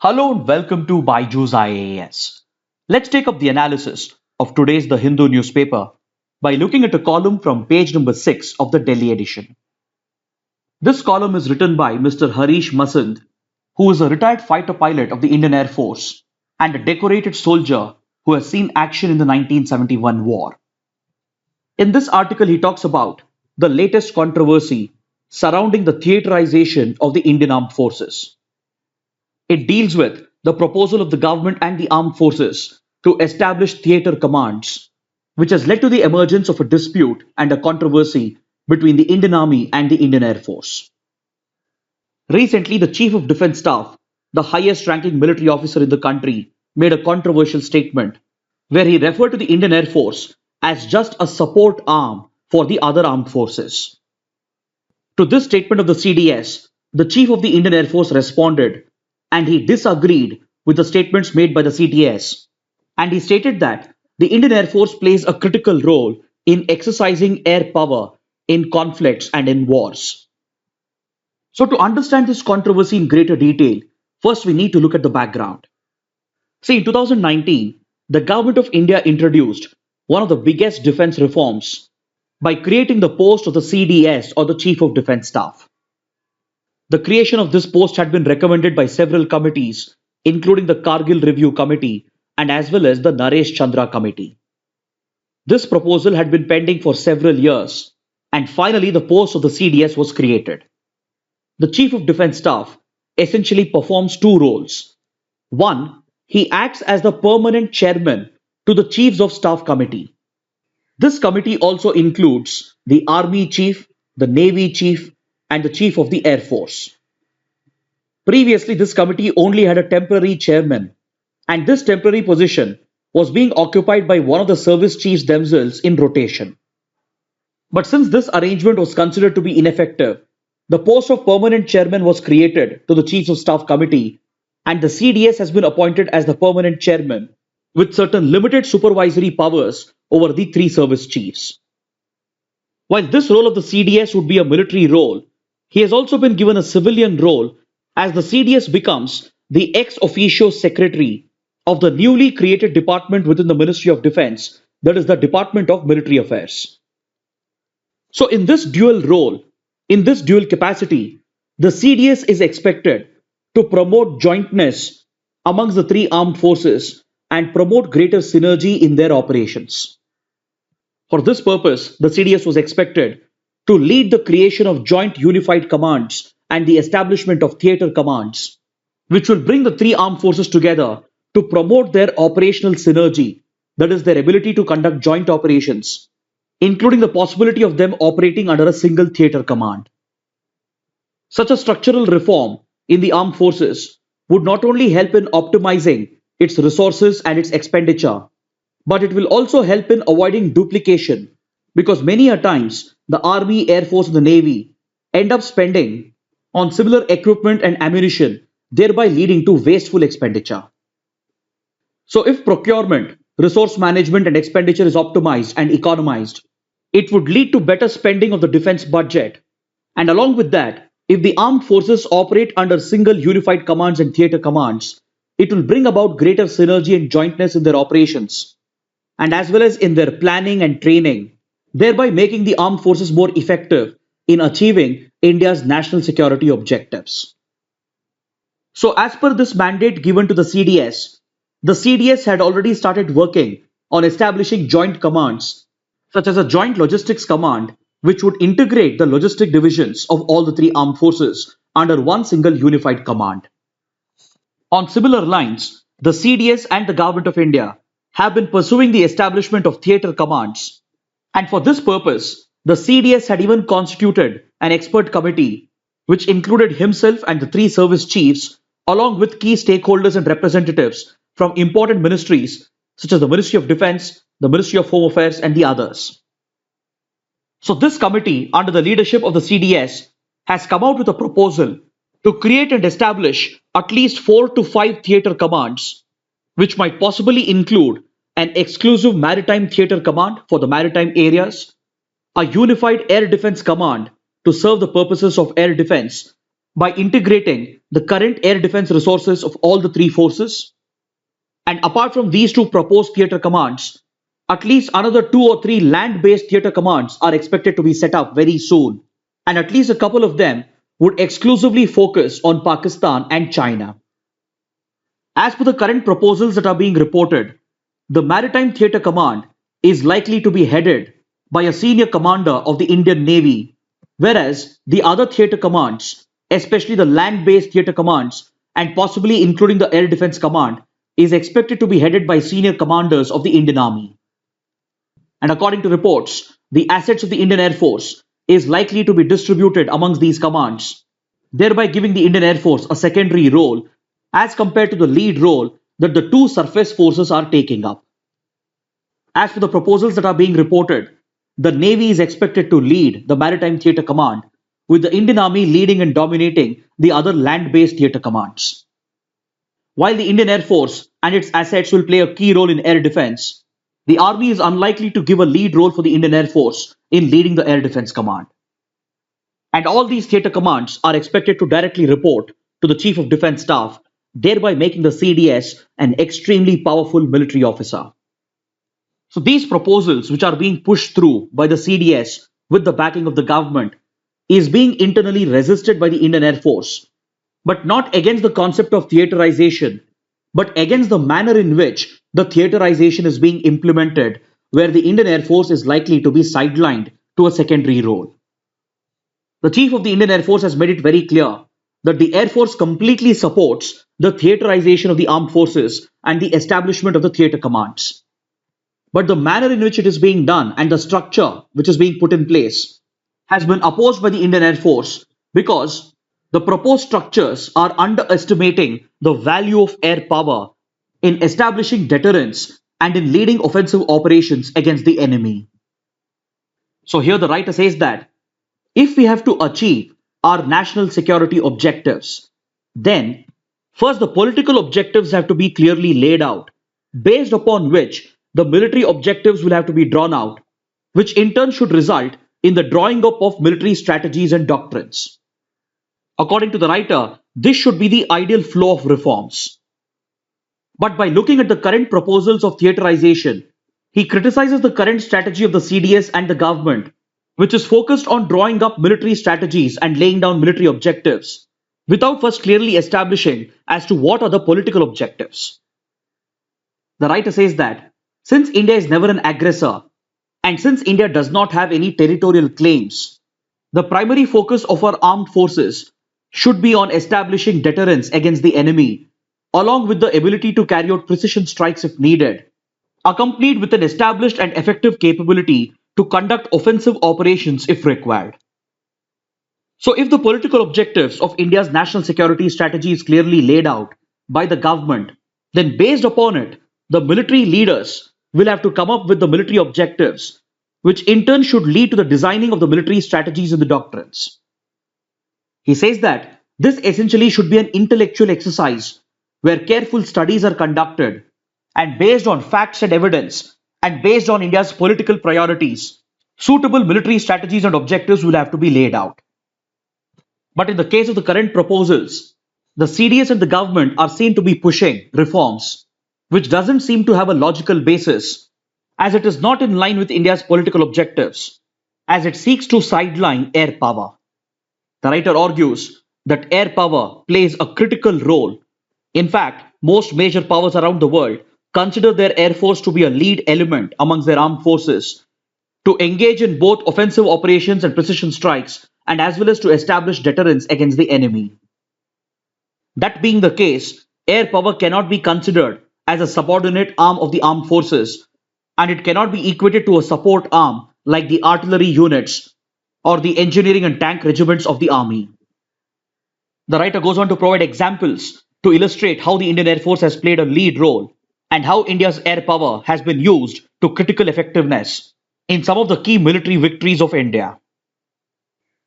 Hello and welcome to BYJU'S IAS. Let's take up the analysis of today's The Hindu newspaper by looking at a column from page number 6 of the Delhi edition. This column is written by Mr. Harish Masand, who is a retired fighter pilot of the Indian Air Force and a decorated soldier who has seen action in the 1971 war. In this article, he talks about the latest controversy surrounding the theaterization of the Indian Armed Forces. It deals with the proposal of the government and the armed forces to establish theatre commands, which has led to the emergence of a dispute and a controversy between the Indian Army and the Indian Air Force. Recently, the Chief of Defence Staff, the highest ranking military officer in the country, made a controversial statement where he referred to the Indian Air Force as just a support arm for the other armed forces. To this statement of the CDS, the Chief of the Indian Air Force responded and he disagreed with the statements made by the CTS, and he stated that the Indian Air Force plays a critical role in exercising air power in conflicts and in wars. So to understand this controversy in greater detail, first we need to look at the background. See, in 2019, the government of India introduced one of the biggest defense reforms by creating the post of the CDS, or the Chief of Defence Staff. The creation of this post had been recommended by several committees, including the Kargil Review Committee and as well as the Naresh Chandra Committee. This proposal had been pending for several years, and finally the post of the CDS was created. The Chief of Defence Staff essentially performs two roles. One, he acts as the permanent chairman to the Chiefs of Staff Committee. This committee also includes the Army Chief, the Navy Chief, and the Chief of the Air Force. Previously, this committee only had a temporary chairman, and this temporary position was being occupied by one of the service chiefs themselves in rotation. But since this arrangement was considered to be ineffective, the post of permanent chairman was created to the Chiefs of Staff Committee, and the CDS has been appointed as the permanent chairman with certain limited supervisory powers over the three service chiefs. While this role of the CDS would be a military role, he has also been given a civilian role as the CDS becomes the ex officio secretary of the newly created department within the Ministry of Defence, that is the Department of Military Affairs. So in this dual role, in this dual capacity, the CDS is expected to promote jointness amongst the three armed forces and promote greater synergy in their operations. For this purpose, the CDS was expected to lead the creation of joint unified commands and the establishment of theatre commands, which will bring the three armed forces together to promote their operational synergy, that is, their ability to conduct joint operations, including the possibility of them operating under a single theatre command. Such a structural reform in the armed forces would not only help in optimizing its resources and its expenditure, but it will also help in avoiding duplication, because many a times the Army, Air Force and the Navy end up spending on similar equipment and ammunition, thereby leading to wasteful expenditure. So if procurement, resource management and expenditure is optimized and economized, it would lead to better spending of the defense budget. And along with that, if the armed forces operate under single unified commands and theatre commands, it will bring about greater synergy and jointness in their operations, and as well as in their planning and training, thereby making the armed forces more effective in achieving India's national security objectives. So as per this mandate given to the CDS had already started working on establishing joint commands, such as a joint logistics command, which would integrate the logistic divisions of all the three armed forces under one single unified command. On similar lines, the CDS and the Government of India have been pursuing the establishment of theatre commands, and for this purpose, the CDS had even constituted an expert committee which included himself and the three service chiefs along with key stakeholders and representatives from important ministries such as the Ministry of Defence, the Ministry of Home Affairs and the others. So this committee under the leadership of the CDS has come out with a proposal to create and establish at least 4 to 5 theatre commands, which might possibly include an exclusive maritime theatre command for the maritime areas, a unified air defense command to serve the purposes of air defense by integrating the current air defense resources of all the three forces. And apart from these two proposed theatre commands, at least another 2 or 3 land-based theatre commands are expected to be set up very soon. And at least a couple of them would exclusively focus on Pakistan and China. As per the current proposals that are being reported, the Maritime Theatre Command is likely to be headed by a senior commander of the Indian Navy, whereas the other theatre commands, especially the land-based theatre commands and possibly including the Air Defense Command, is expected to be headed by senior commanders of the Indian Army. And according to reports, the assets of the Indian Air Force is likely to be distributed amongst these commands, thereby giving the Indian Air Force a secondary role as compared to the lead role that the two surface forces are taking up. As for the proposals that are being reported, the Navy is expected to lead the Maritime Theatre Command, with the Indian Army leading and dominating the other land-based theatre commands. While the Indian Air Force and its assets will play a key role in air defense, the Army is unlikely to give a lead role for the Indian Air Force in leading the Air Defense Command. And all these theatre commands are expected to directly report to the Chief of Defence Staff, thereby making the CDS an extremely powerful military officer. So these proposals, which are being pushed through by the CDS with the backing of the government, is being internally resisted by the Indian Air Force, but not against the concept of theaterization, but against the manner in which the theaterization is being implemented, where the Indian Air Force is likely to be sidelined to a secondary role. The Chief of the Indian Air Force has made it very clear that the Air Force completely supports the theaterization of the armed forces and the establishment of the theatre commands. But the manner in which it is being done and the structure which is being put in place has been opposed by the Indian Air Force because the proposed structures are underestimating the value of air power in establishing deterrence and in leading offensive operations against the enemy. So here the writer says that if we have to achieve our national security objectives, then first the political objectives have to be clearly laid out, based upon which the military objectives will have to be drawn out, which in turn should result in the drawing up of military strategies and doctrines. According to the writer, this should be the ideal flow of reforms. But by looking at the current proposals of theaterization, he criticizes the current strategy of the CDS and the government, which is focused on drawing up military strategies and laying down military objectives, without first clearly establishing as to what are the political objectives. The writer says that since India is never an aggressor, and since India does not have any territorial claims, the primary focus of our armed forces should be on establishing deterrence against the enemy, along with the ability to carry out precision strikes if needed, accompanied with an established and effective capability to conduct offensive operations if required. So if the political objectives of India's national security strategy is clearly laid out by the government, then based upon it, the military leaders will have to come up with the military objectives, which in turn should lead to the designing of the military strategies and the doctrines. He says that this essentially should be an intellectual exercise where careful studies are conducted and based on facts and evidence and based on India's political priorities, suitable military strategies and objectives will have to be laid out. But in the case of the current proposals, the CDS and the government are seen to be pushing reforms, which doesn't seem to have a logical basis, as it is not in line with India's political objectives, as it seeks to sideline air power. The writer argues that air power plays a critical role. In fact, most major powers around the world consider their air force to be a lead element amongst their armed forces to engage in both offensive operations and precision strikes, and as well as to establish deterrence against the enemy. That being the case, air power cannot be considered as a subordinate arm of the armed forces, and it cannot be equated to a support arm like the artillery units or the engineering and tank regiments of the army. The writer goes on to provide examples to illustrate how the Indian Air Force has played a lead role and how India's air power has been used to critical effectiveness in some of the key military victories of India.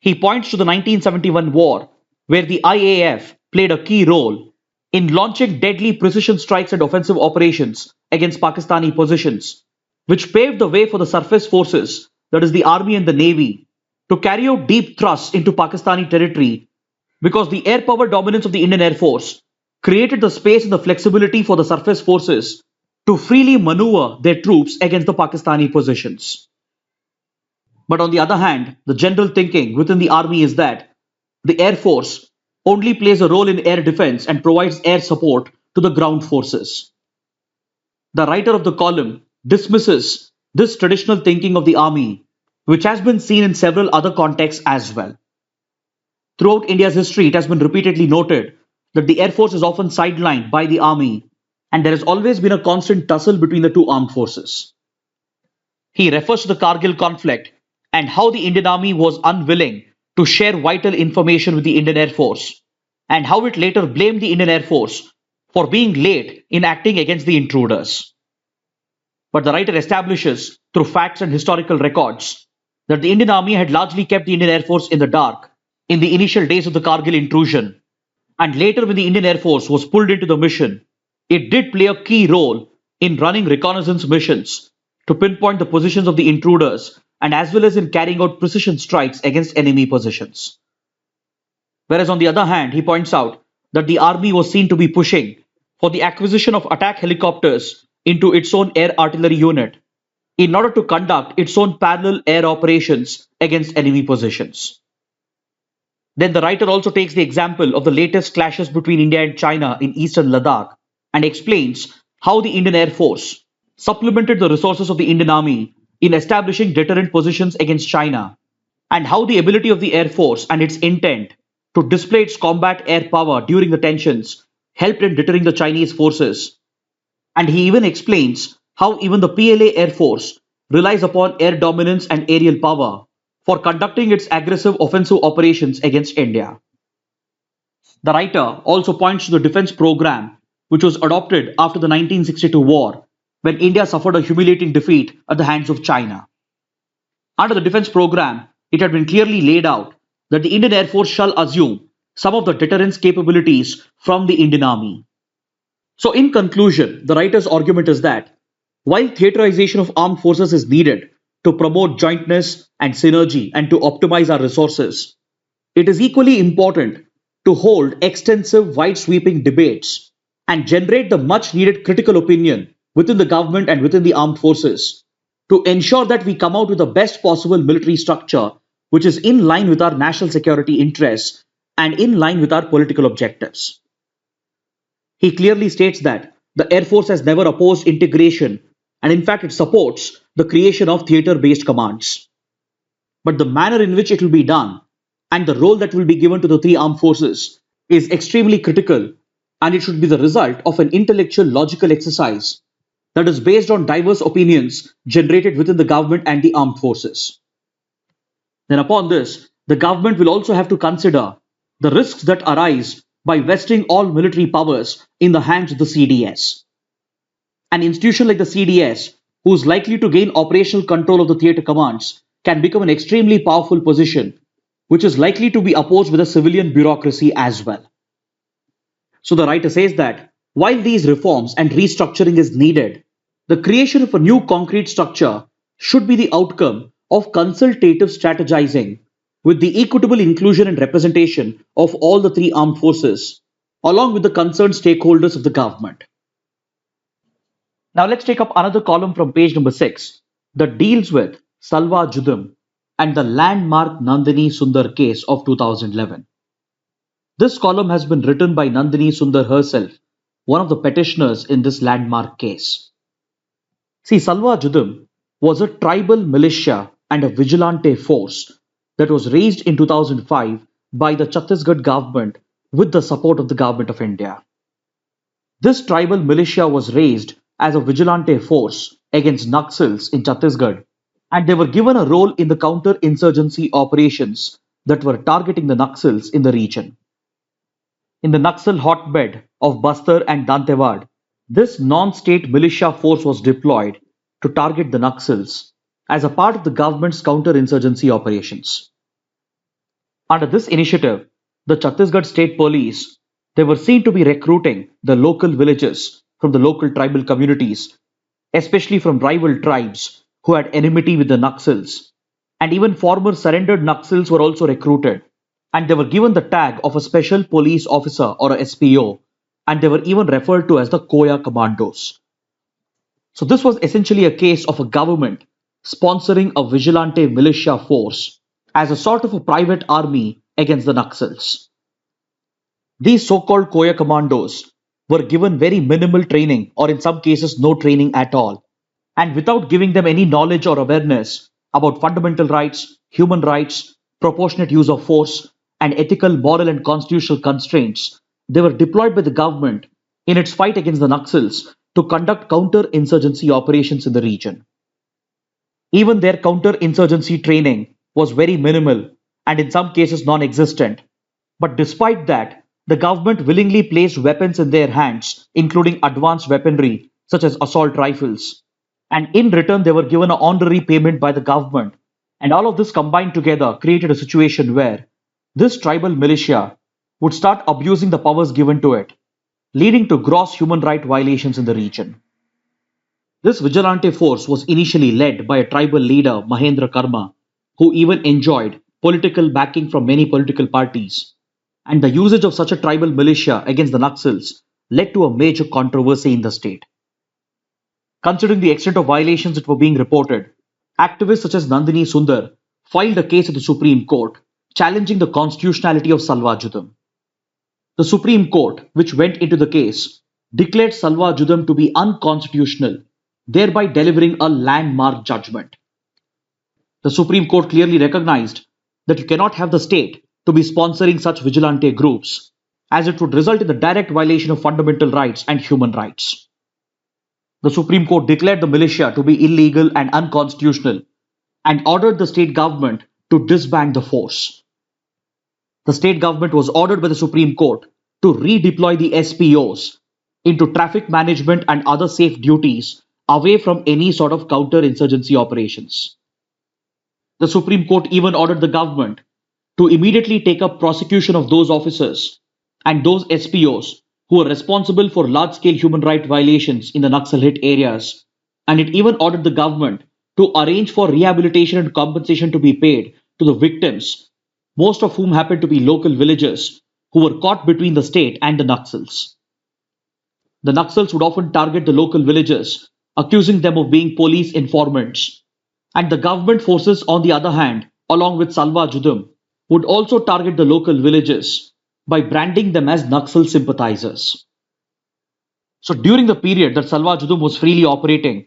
He points to the 1971 war, where the IAF played a key role in launching deadly precision strikes and offensive operations against Pakistani positions, which paved the way for the surface forces, that is the army and the navy, to carry out deep thrusts into Pakistani territory because the air power dominance of the Indian Air Force created the space and the flexibility for the surface forces to freely maneuver their troops against the Pakistani positions. But on the other hand, the general thinking within the army is that the Air Force only plays a role in air defense and provides air support to the ground forces. The writer of the column dismisses this traditional thinking of the army, which has been seen in several other contexts as well. Throughout India's history, it has been repeatedly noted that the Air Force is often sidelined by the army, and there has always been a constant tussle between the two armed forces. He refers to the Kargil conflict and how the Indian Army was unwilling to share vital information with the Indian Air Force, and how it later blamed the Indian Air Force for being late in acting against the intruders. But the writer establishes, through facts and historical records, that the Indian Army had largely kept the Indian Air Force in the dark in the initial days of the Kargil intrusion, and later when the Indian Air Force was pulled into the mission, it did play a key role in running reconnaissance missions to pinpoint the positions of the intruders and as well as in carrying out precision strikes against enemy positions. Whereas on the other hand, he points out that the army was seen to be pushing for the acquisition of attack helicopters into its own air artillery unit in order to conduct its own parallel air operations against enemy positions. Then the writer also takes the example of the latest clashes between India and China in eastern Ladakh and explains how the Indian Air Force supplemented the resources of the Indian Army in establishing deterrent positions against China, and how the ability of the Air Force and its intent to display its combat air power during the tensions helped in deterring the Chinese forces. And he even explains how even the PLA Air Force relies upon air dominance and aerial power for conducting its aggressive offensive operations against India. The writer also points to the defense program which was adopted after the 1962 war, when India suffered a humiliating defeat at the hands of China. Under the defense program, it had been clearly laid out that the Indian Air Force shall assume some of the deterrence capabilities from the Indian Army. So in conclusion, the writer's argument is that while theaterization of armed forces is needed to promote jointness and synergy and to optimize our resources, it is equally important to hold extensive, wide-sweeping debates and generate the much-needed critical opinion within the government and within the armed forces to ensure that we come out with the best possible military structure which is in line with our national security interests and in line with our political objectives. He clearly states that the Air Force has never opposed integration, and in fact it supports the creation of theatre-based commands. But the manner in which it will be done and the role that will be given to the three armed forces is extremely critical, and it should be the result of an intellectual logical exercise that is based on diverse opinions generated within the government and the armed forces. Then upon this, the government will also have to consider the risks that arise by vesting all military powers in the hands of the CDS. An institution like the CDS, who is likely to gain operational control of the theatre commands, can become an extremely powerful position, which is likely to be opposed with a civilian bureaucracy as well. So the writer says that while these reforms and restructuring is needed, the creation of a new concrete structure should be the outcome of consultative strategizing with the equitable inclusion and representation of all the three armed forces, along with the concerned stakeholders of the government. Now let's take up another column from page number 6 that deals with Salwa Judum and the landmark Nandini Sundar case of 2011. This column has been written by Nandini Sundar herself, one of the petitioners in this landmark case. See, Salwa Judum was a tribal militia and a vigilante force that was raised in 2005 by the Chhattisgarh government with the support of the government of India. This tribal militia was raised as a vigilante force against Naxals in Chhattisgarh, and they were given a role in the counter-insurgency operations that were targeting the Naxals in the region. In the Naxal hotbed of Bastar and Dantewad, this non-state militia force was deployed to target the Naxals as a part of the government's counter-insurgency operations. Under this initiative, the Chhattisgarh State Police, they were seen to be recruiting the local villages from the local tribal communities, especially from rival tribes who had enmity with the Naxals, and even former surrendered Naxals were also recruited and they were given the tag of a special police officer or a SPO, and they were even referred to as the Koya Commandos. So this was essentially a case of a government sponsoring a vigilante militia force as a sort of a private army against the Naxals. These so-called Koya Commandos were given very minimal training, or in some cases no training at all, and without giving them any knowledge or awareness about fundamental rights, human rights, proportionate use of force, and ethical, moral, and constitutional constraints, they were deployed by the government in its fight against the Naxals to conduct counter-insurgency operations in the region. Even their counter-insurgency training was very minimal and in some cases non-existent. But despite that, the government willingly placed weapons in their hands, including advanced weaponry such as assault rifles. And in return, they were given an honorary payment by the government. And all of this combined together created a situation where this tribal militia would start abusing the powers given to it, leading to gross human rights violations in the region. This vigilante force was initially led by a tribal leader, Mahendra Karma, who even enjoyed political backing from many political parties. And the usage of such a tribal militia against the Naxals led to a major controversy in the state. Considering the extent of violations that were being reported, activists such as Nandini Sundar filed a case at the Supreme Court challenging the constitutionality of Salwa Judum. The Supreme Court, which went into the case, declared Salwa Judum to be unconstitutional, thereby delivering a landmark judgment. The Supreme Court clearly recognized that you cannot have the state to be sponsoring such vigilante groups, as it would result in the direct violation of fundamental rights and human rights. The Supreme Court declared the militia to be illegal and unconstitutional and ordered the state government to disband the force. The state government was ordered by the Supreme Court to redeploy the SPOs into traffic management and other safe duties away from any sort of counter-insurgency operations. The Supreme Court even ordered the government to immediately take up prosecution of those officers and those SPOs who were responsible for large-scale human rights violations in the Naxal-hit areas, and it even ordered the government to arrange for rehabilitation and compensation to be paid to the victims, most of whom happened to be local villagers who were caught between the state and the Naxals. The Naxals would often target the local villagers, accusing them of being police informants, and the government forces, on the other hand, along with Salwa Judum, would also target the local villages by branding them as Naxal sympathizers. So during the period that Salwa Judum was freely operating,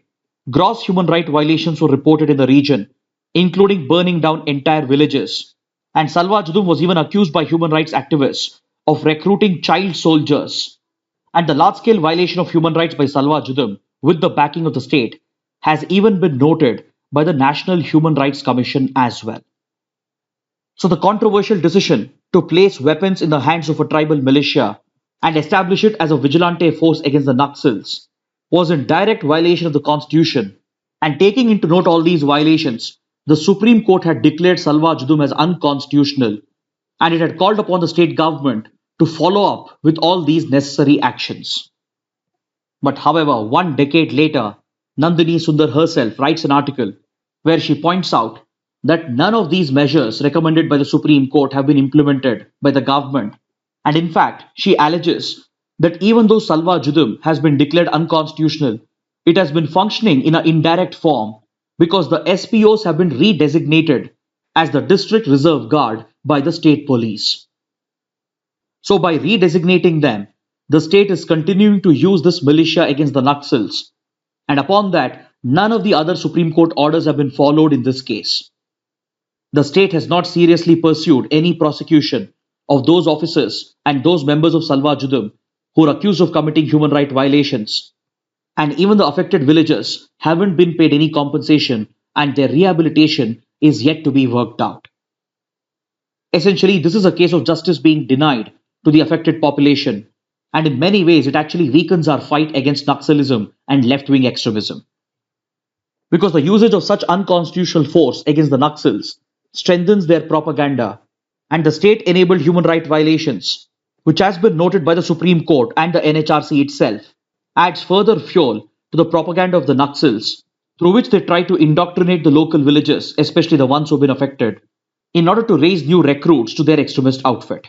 gross human rights violations were reported in the region, including burning down entire villages, and Salwa Judum was even accused by human rights activists of recruiting child soldiers. And the large-scale violation of human rights by Salwa Judum, with the backing of the state, has even been noted by the National Human Rights Commission as well. So the controversial decision to place weapons in the hands of a tribal militia and establish it as a vigilante force against the Naxals was in direct violation of the constitution, and taking into note all these violations, the Supreme Court had declared Salwa Judum as unconstitutional, and it had called upon the state government to follow up with all these necessary actions. But however, 1 decade later, Nandini Sundar herself writes an article where she points out that none of these measures recommended by the Supreme Court have been implemented by the government. And in fact, she alleges that even though Salwa Judum has been declared unconstitutional, it has been functioning in an indirect form because the SPOs have been redesignated as the District Reserve Guard by the state police. So by redesignating them, the state is continuing to use this militia against the Naxals. And upon that, none of the other Supreme Court orders have been followed in this case. The state has not seriously pursued any prosecution of those officers and those members of Salwa Judum who are accused of committing human rights violations. And even the affected villagers haven't been paid any compensation, and their rehabilitation is yet to be worked out. Essentially, this is a case of justice being denied to the affected population, and in many ways it actually weakens our fight against Naxalism and left-wing extremism. Because the usage of such unconstitutional force against the Naxals strengthens their propaganda, and the state-enabled human rights violations, which has been noted by the Supreme Court and the NHRC itself, adds further fuel to the propaganda of the Naxals, through which they try to indoctrinate the local villages, especially the ones who have been affected, in order to raise new recruits to their extremist outfit.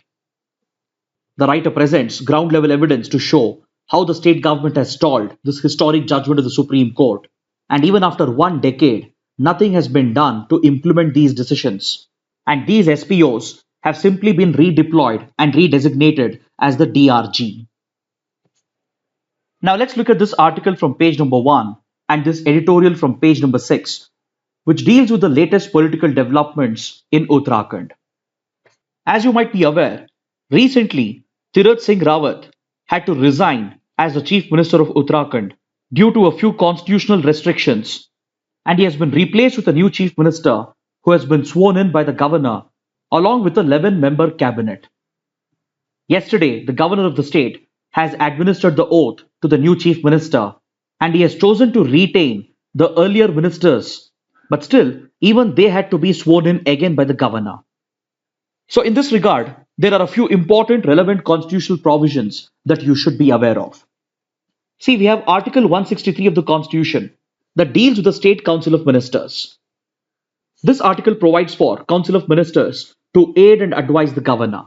The writer presents ground level evidence to show how the state government has stalled this historic judgment of the Supreme Court, and even after 1 decade, nothing has been done to implement these decisions, and these SPOs have simply been redeployed and redesignated as the DRG. Now let's look at this article from page number 1 and this editorial from page number 6, which deals with the latest political developments in Uttarakhand. As you might be aware, recently Tirth Singh Rawat had to resign as the Chief Minister of Uttarakhand due to a few constitutional restrictions, and he has been replaced with a new Chief Minister who has been sworn in by the governor along with a 11-member cabinet. Yesterday, the governor of the state has administered the oath to the new Chief Minister, and he has chosen to retain the earlier ministers, but still, even they had to be sworn in again by the governor. So in this regard, there are a few important relevant constitutional provisions that you should be aware of. See, we have Article 163 of the Constitution that deals with the State Council of Ministers. This article provides for Council of Ministers to aid and advise the governor.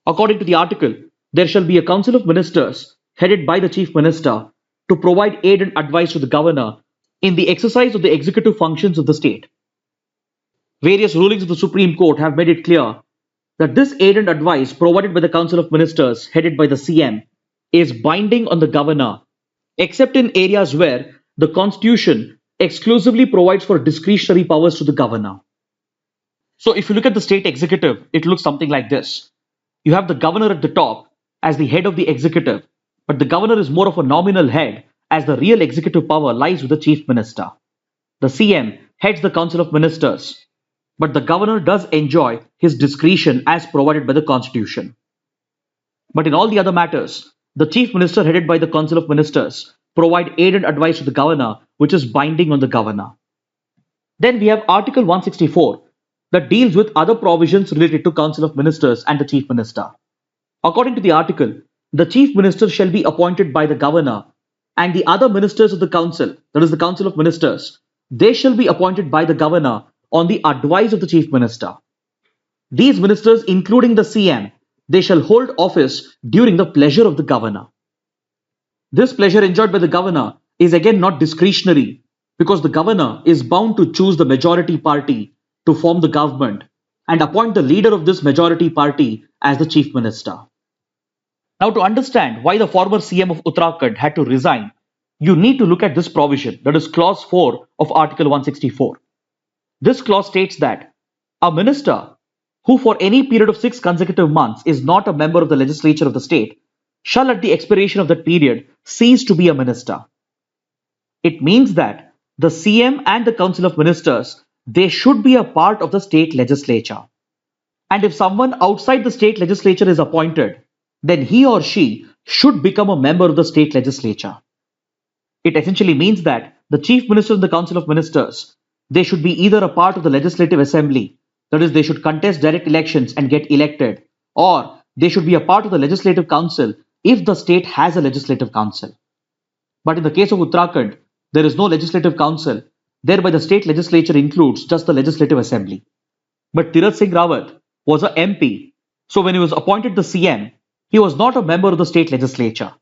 According to the article, there shall be a Council of Ministers headed by the Chief Minister to provide aid and advice to the governor in the exercise of the executive functions of the state. Various rulings of the Supreme Court have made it clear that this aid and advice provided by the Council of Ministers headed by the CM is binding on the governor, except in areas where the Constitution exclusively provides for discretionary powers to the governor. So if you look at the state executive, it looks something like this. You have the governor at the top as the head of the executive, but the governor is more of a nominal head as the real executive power lies with the Chief Minister. The CM heads the Council of Ministers, but the governor does enjoy his discretion as provided by the Constitution. But in all the other matters, the Chief Minister headed by the Council of Ministers provide aid and advice to the governor, which is binding on the governor. Then we have Article 164 that deals with other provisions related to Council of Ministers and the Chief Minister. According to the article, the Chief Minister shall be appointed by the governor, and the other ministers of the council, that is the Council of Ministers, they shall be appointed by the governor on the advice of the Chief Minister. These ministers, including the CM, they shall hold office during the pleasure of the governor. This pleasure enjoyed by the governor is again not discretionary, because the governor is bound to choose the majority party to form the government and appoint the leader of this majority party as the Chief Minister. Now, to understand why the former CM of Uttarakhand had to resign, you need to look at this provision, that is Clause 4 of Article 164. This clause states that a minister who for any period of 6 consecutive months is not a member of the legislature of the state shall at the expiration of that period cease to be a minister. It means that the CM and the Council of Ministers, they should be a part of the state legislature. And if someone outside the state legislature is appointed, then he or she should become a member of the state legislature. It essentially means that the Chief Minister and the Council of Ministers, they should be either a part of the Legislative Assembly, that is, they should contest direct elections and get elected, or they should be a part of the Legislative Council if the state has a Legislative Council. But in the case of Uttarakhand, there is no Legislative Council, thereby the state legislature includes just the Legislative Assembly. But Tirth Singh Rawat was a MP, so when he was appointed the CM, he was not a member of the state legislature.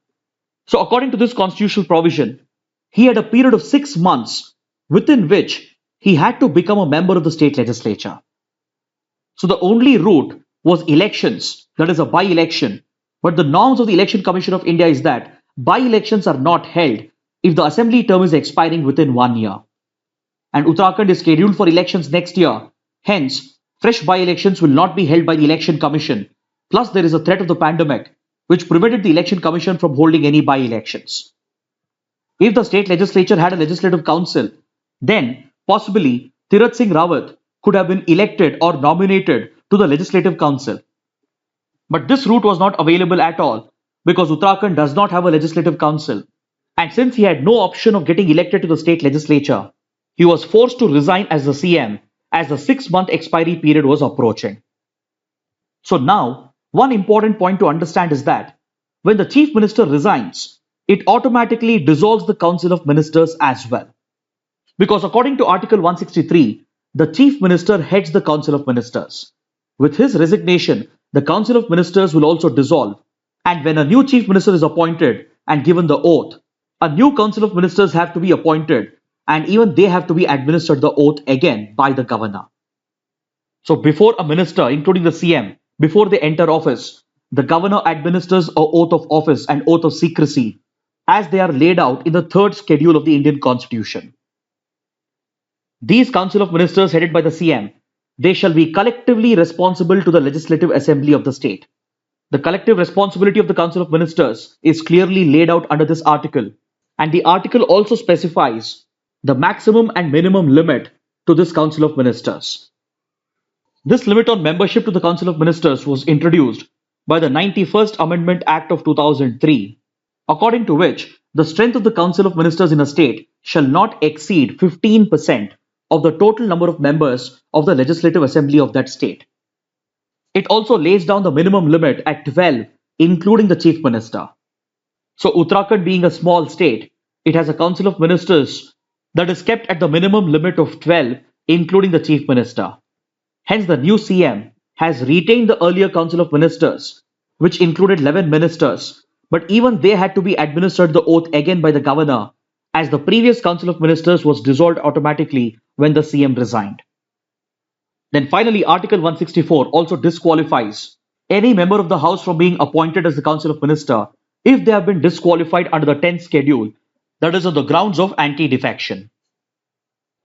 So according to this constitutional provision, he had a period of 6 months within which he had to become a member of the state legislature. So the only route was elections, that is a by-election. But the norms of the Election Commission of India is that by-elections are not held if the assembly term is expiring within 1 year. And Uttarakhand is scheduled for elections next year. Hence, fresh by-elections will not be held by the Election Commission. Plus, there is a threat of the pandemic, which prevented the Election Commission from holding any by-elections. If the state legislature had a legislative council, then possibly Tirth Singh Rawat could have been elected or nominated to the legislative council. But this route was not available at all because Uttarakhand does not have a legislative council. And since he had no option of getting elected to the state legislature, he was forced to resign as the CM as the 6-month expiry period was approaching. So now, one important point to understand is that when the Chief Minister resigns, it automatically dissolves the Council of Ministers as well. Because according to Article 163, the Chief Minister heads the Council of Ministers. With his resignation, the Council of Ministers will also dissolve, and when a new Chief Minister is appointed and given the oath, a new Council of Ministers have to be appointed, and even they have to be administered the oath again by the governor. So before a minister, including the CM, before they enter office, the governor administers an oath of office and oath of secrecy as they are laid out in the third schedule of the Indian Constitution. These Council of Ministers headed by the CM, they shall be collectively responsible to the Legislative Assembly of the state. The collective responsibility of the Council of Ministers is clearly laid out under this article, and the article also specifies the maximum and minimum limit to this Council of Ministers. This limit on membership to the Council of Ministers was introduced by the 91st Amendment Act of 2003, according to which the strength of the Council of Ministers in a state shall not exceed 15% of the total number of members of the Legislative Assembly of that state. It also lays down the minimum limit at 12, including the Chief Minister. So Uttarakhand being a small state, it has a Council of Ministers that is kept at the minimum limit of 12, including the Chief Minister. Hence, the new CM has retained the earlier Council of Ministers, which included 11 ministers, but even they had to be administered the oath again by the governor, as the previous Council of Ministers was dissolved automatically when the CM resigned. Then finally, Article 164 also disqualifies any member of the House from being appointed as the Council of Minister if they have been disqualified under the 10th schedule, that is on the grounds of anti-defection.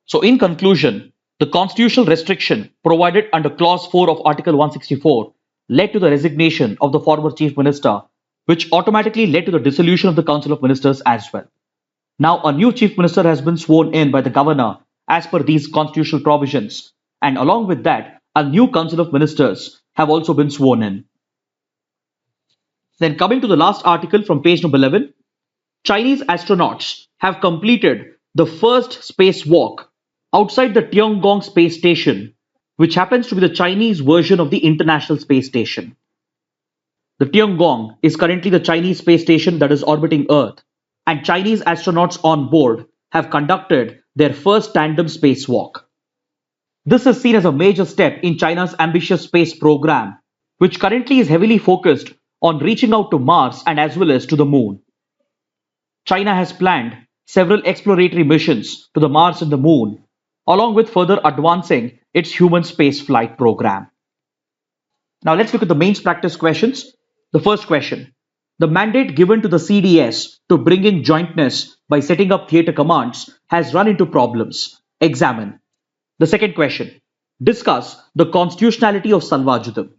So in conclusion, the constitutional restriction provided under Clause 4 of Article 164 led to the resignation of the former Chief Minister, which automatically led to the dissolution of the Council of Ministers as well. Now a new Chief Minister has been sworn in by the governor as per these constitutional provisions, and along with that, a new Council of Ministers have also been sworn in. Then coming to the last article from page number 11, Chinese astronauts have completed the first spacewalk outside the Tiangong space station, which happens to be the Chinese version of the International Space Station. The Tiangong is currently the Chinese space station that is orbiting Earth, and Chinese astronauts on board have conducted their first tandem spacewalk. This is seen as a major step in China's ambitious space program, which currently is heavily focused on reaching out to Mars and as well as to the Moon. China has planned several exploratory missions to the Mars and the Moon, along with further advancing its human space flight program. Now let's look at the mains practice questions. The first question: the mandate given to the CDS to bring in jointness by setting up theatre commands has run into problems. Examine. The second question: discuss the constitutionality of Salvajudam.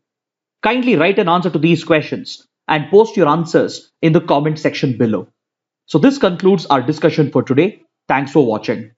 Kindly write an answer to these questions and post your answers in the comment section below. So this concludes our discussion for today. Thanks for watching.